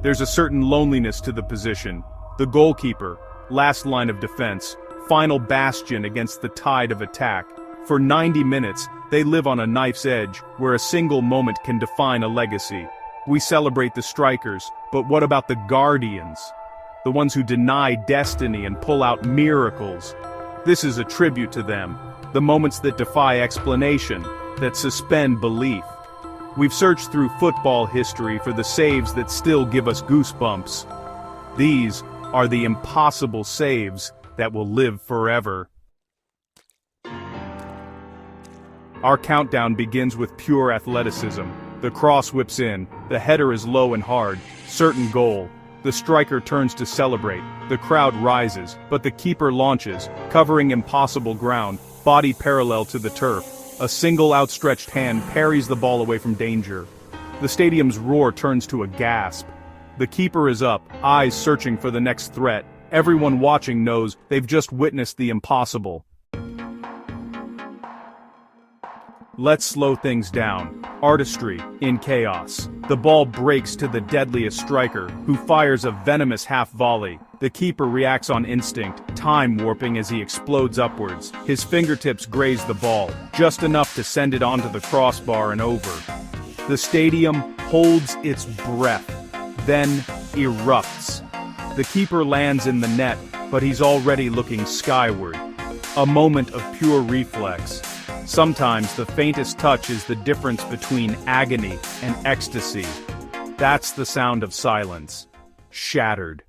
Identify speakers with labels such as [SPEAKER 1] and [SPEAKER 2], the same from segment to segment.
[SPEAKER 1] There's a certain loneliness to the position. The goalkeeper, last line of defense, final bastion against the tide of attack. For 90 minutes, they live on a knife's edge, where a single moment can define a legacy. We celebrate the strikers, but what about the guardians? The ones who deny destiny and pull out miracles. This is a tribute to them, the moments that defy explanation, that suspend belief. We've searched through football history for the saves that still give us goosebumps. These are the impossible saves that will live forever. Our countdown begins with pure athleticism. The cross whips in, the header is low and hard, certain goal. The striker turns to celebrate, the crowd rises, but the keeper launches, covering impossible ground, body parallel to the turf. A single outstretched hand parries the ball away from danger. The stadium's roar turns to a gasp. The keeper is up, eyes searching for the next threat. Everyone watching knows they've just witnessed the impossible. Let's slow things down. Artistry in chaos. The ball breaks to the deadliest striker, who fires a venomous half-volley. The keeper reacts on instinct, time warping as he explodes upwards. His fingertips graze the ball, just enough to send it onto the crossbar and over. The stadium holds its breath, then erupts. The keeper lands in the net, but he's already looking skyward. A moment of pure reflex. Sometimes the faintest touch is the difference between agony and ecstasy. That's the sound of silence. Shattered.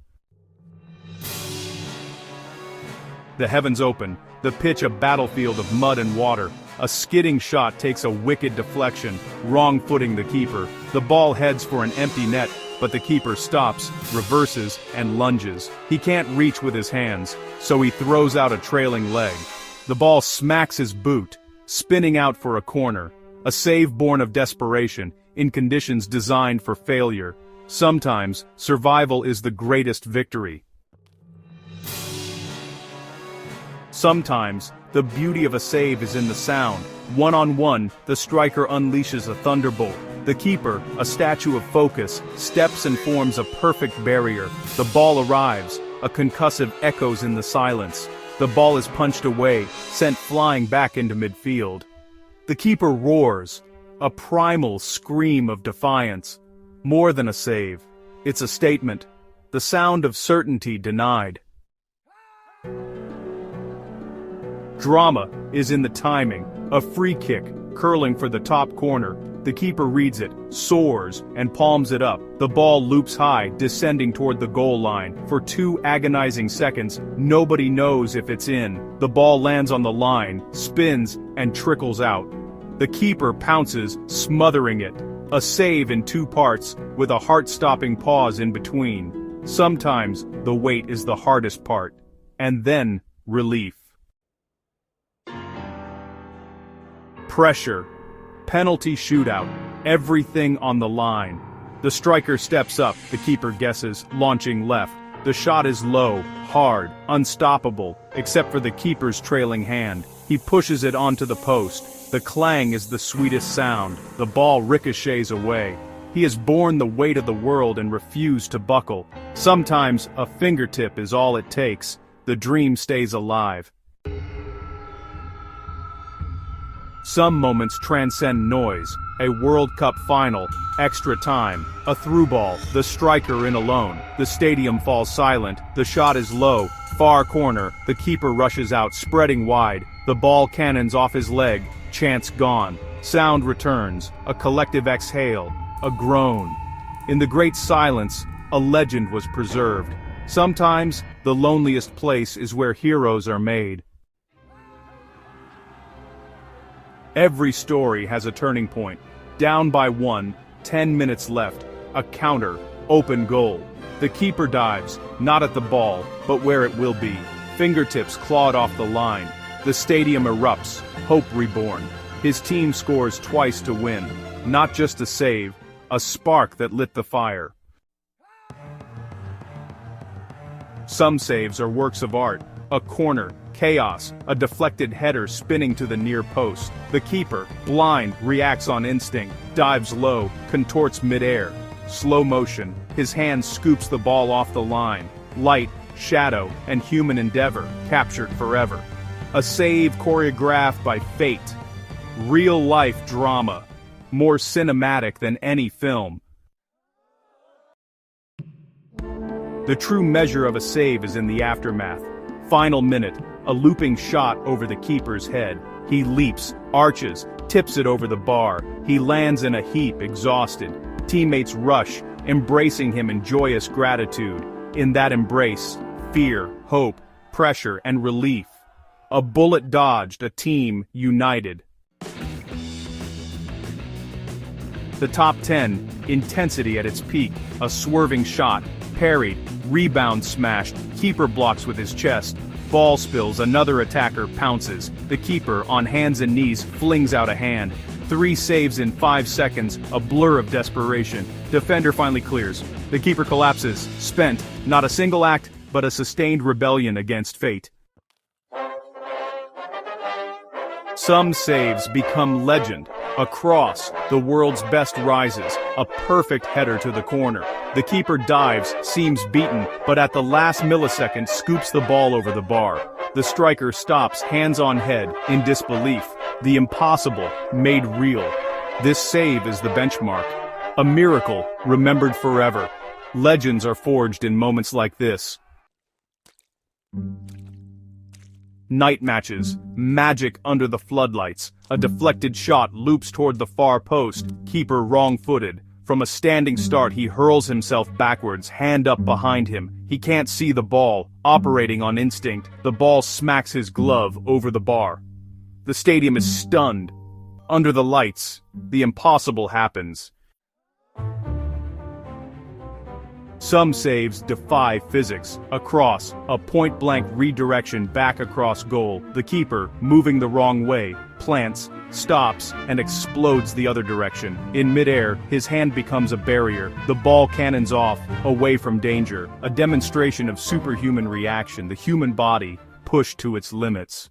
[SPEAKER 1] The heavens open, the pitch a battlefield of mud and water. A skidding shot takes a wicked deflection, wrong-footing the keeper. The ball heads for an empty net, but the keeper stops, reverses, and lunges. He can't reach with his hands, so he throws out a trailing leg. The ball smacks his boot, spinning out for a corner. A save born of desperation, in conditions designed for failure. Sometimes, survival is the greatest victory. Sometimes, the beauty of a save is in the sound. One-on-one, the striker unleashes a thunderbolt. The keeper, a statue of focus, steps and forms a perfect barrier. The ball arrives, a concussive echoes in the silence. The ball is punched away, sent flying back into midfield. The keeper roars, a primal scream of defiance. More than a save, it's a statement. The sound of certainty denied. Drama is in the timing. A free kick, curling for the top corner. The keeper reads it, soars, and palms it up. The ball loops high, descending toward the goal line. For 2 agonizing seconds, nobody knows if it's in. The ball lands on the line, spins, and trickles out. The keeper pounces, smothering it. A save in 2 parts, with a heart-stopping pause in between. Sometimes, the wait is the hardest part. And then, relief. Pressure. Penalty shootout. Everything on the line. The striker steps up, the keeper guesses, launching left. The shot is low, hard, unstoppable, except for the keeper's trailing hand. He pushes it onto the post. The clang is the sweetest sound. The ball ricochets away. He has borne the weight of the world and refused to buckle. Sometimes, a fingertip is all it takes. The dream stays alive. Some moments transcend noise. A World Cup final, extra time, a through ball, the striker in alone. The stadium falls silent, the shot is low, far corner, the keeper rushes out, spreading wide. The ball cannons off his leg, chance gone. Sound returns, a collective exhale, a groan. In the great silence, a legend was preserved. Sometimes, the loneliest place is where heroes are made. Every story has a turning point. Down by 1, 10 minutes left. A counter, open goal. The keeper dives, not at the ball, but where it will be. Fingertips clawed off the line. The stadium erupts, hope reborn. His team scores twice to win. Not just a save, a spark that lit the fire. Some saves are works of art. A corner, chaos, a deflected header spinning to the near post. The keeper, blind, reacts on instinct, dives low, contorts midair. slow motion, his hand scoops the ball off the line. Light, shadow, and human endeavor, captured forever. A save choreographed by fate. Real-life drama. More cinematic than any film. The true measure of a save is in the aftermath. Final minute, a looping shot over the keeper's head. He leaps, arches, tips it over the bar. He lands in a heap, exhausted. Teammates rush, embracing him in joyous gratitude. In that embrace, fear, hope, pressure, and relief. A bullet dodged, a team united. The top 10, intensity at its peak, a swerving shot, parried, rebound smashed, keeper blocks with his chest, ball spills, another attacker pounces, the keeper, on hands and knees, flings out a hand. 3 saves in 5 seconds, a blur of desperation. Defender finally clears. The keeper collapses, spent, not a single act, but a sustained rebellion against fate. Some saves become legend. A cross, the world's best rises, a perfect header to the corner. The keeper dives, seems beaten, but at the last millisecond scoops the ball over the bar. The striker stops, hands on head, in disbelief. The impossible, made real. This save is the benchmark. A miracle, remembered forever. Legends are forged in moments like this. Night matches, magic under the floodlights. A deflected shot loops toward the far post, keeper wrong-footed. From a standing start he hurls himself backwards, hand up behind him. He can't see the ball, operating on instinct. The ball smacks his glove over the bar. The stadium is stunned. Under the lights, the impossible happens. Some saves defy physics. A cross, a point-blank redirection back across goal. The keeper, moving the wrong way, plants, stops, and explodes the other direction. In midair, his hand becomes a barrier. The ball cannons off, away from danger. A demonstration of superhuman reaction, the human body pushed to its limits.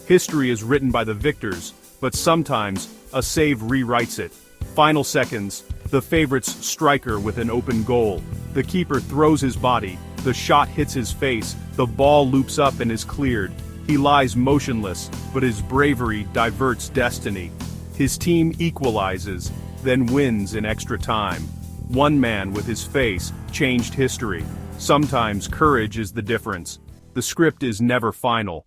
[SPEAKER 1] History is written by the victors, but sometimes a save rewrites it. Final seconds, the favorite's striker with an open goal. The keeper throws his body, the shot hits his face, the ball loops up and is cleared. He lies motionless, but his bravery diverts destiny. His team equalizes, then wins in extra time. One man with his face changed history. Sometimes courage is the difference. The script is never final.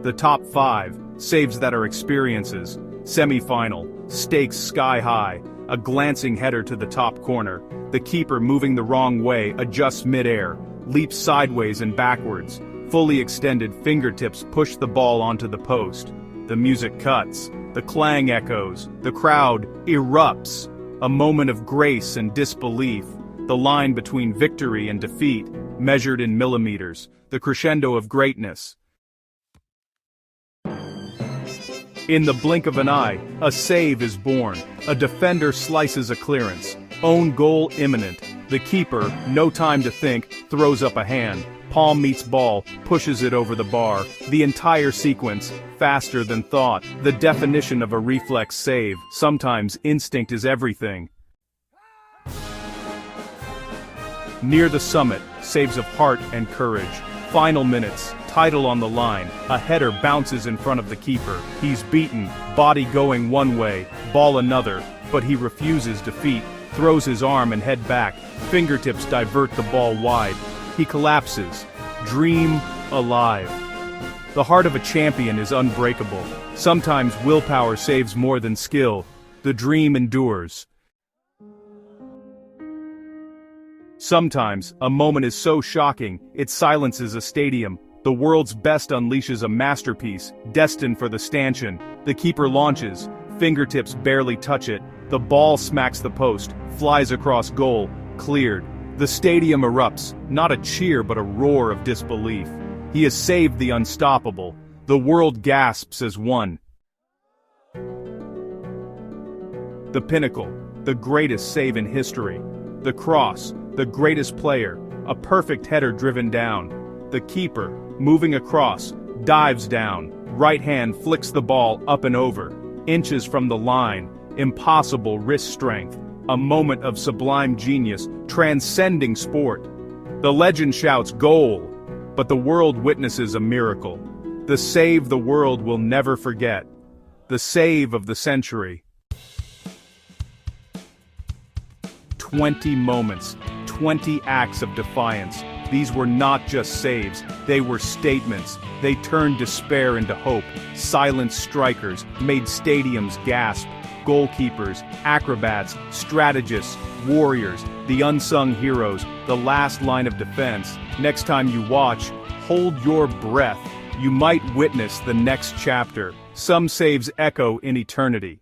[SPEAKER 1] The top 5, saves that are experiences. Semi-final, stakes sky high, a glancing header to the top corner. The keeper, moving the wrong way, adjusts mid-air, leaps sideways and backwards. Fully extended fingertips push the ball onto the post. The music cuts, the clang echoes, the crowd erupts. A moment of grace and disbelief. The line between victory and defeat, measured in millimeters. The crescendo of greatness. In the blink of an eye, a save is born. A defender slices a clearance. Own goal imminent. The keeper, no time to think, throws up a hand. Palm meets ball, pushes it over the bar. The entire sequence, faster than thought. The definition of a reflex save. Sometimes instinct is everything. Near the summit, saves of heart and courage. Final minutes, title on the line. A header bounces in front of the keeper. He's beaten, body going one way, ball another, but he refuses defeat, throws his arm and head back. Fingertips divert the ball wide. He collapses. Dream alive. The heart of a champion is unbreakable. Sometimes willpower saves more than skill. The dream endures. Sometimes, a moment is so shocking, it silences a stadium. The world's best unleashes a masterpiece, destined for the stanchion. The keeper launches, fingertips barely touch it. The ball smacks the post, flies across goal, cleared. The stadium erupts, not a cheer but a roar of disbelief. He has saved the unstoppable. The world gasps as one. The pinnacle, the greatest save in history. The cross, the greatest player, a perfect header driven down. The keeper, moving across, dives down, Right hand flicks the ball up and over. Inches from the line. Impossible wrist strength. A moment of sublime genius, transcending sport. The legend shouts goal, but the world witnesses a miracle. The save the world will never forget. The save of the century. 20 moments, 20 acts of defiance. These were not just saves, they were statements. They turned despair into hope. Silent strikers made stadiums gasp. Goalkeepers, acrobats, strategists, warriors, the unsung heroes, the last line of defense. Next time you watch, hold your breath. You might witness the next chapter. Some saves echo in eternity.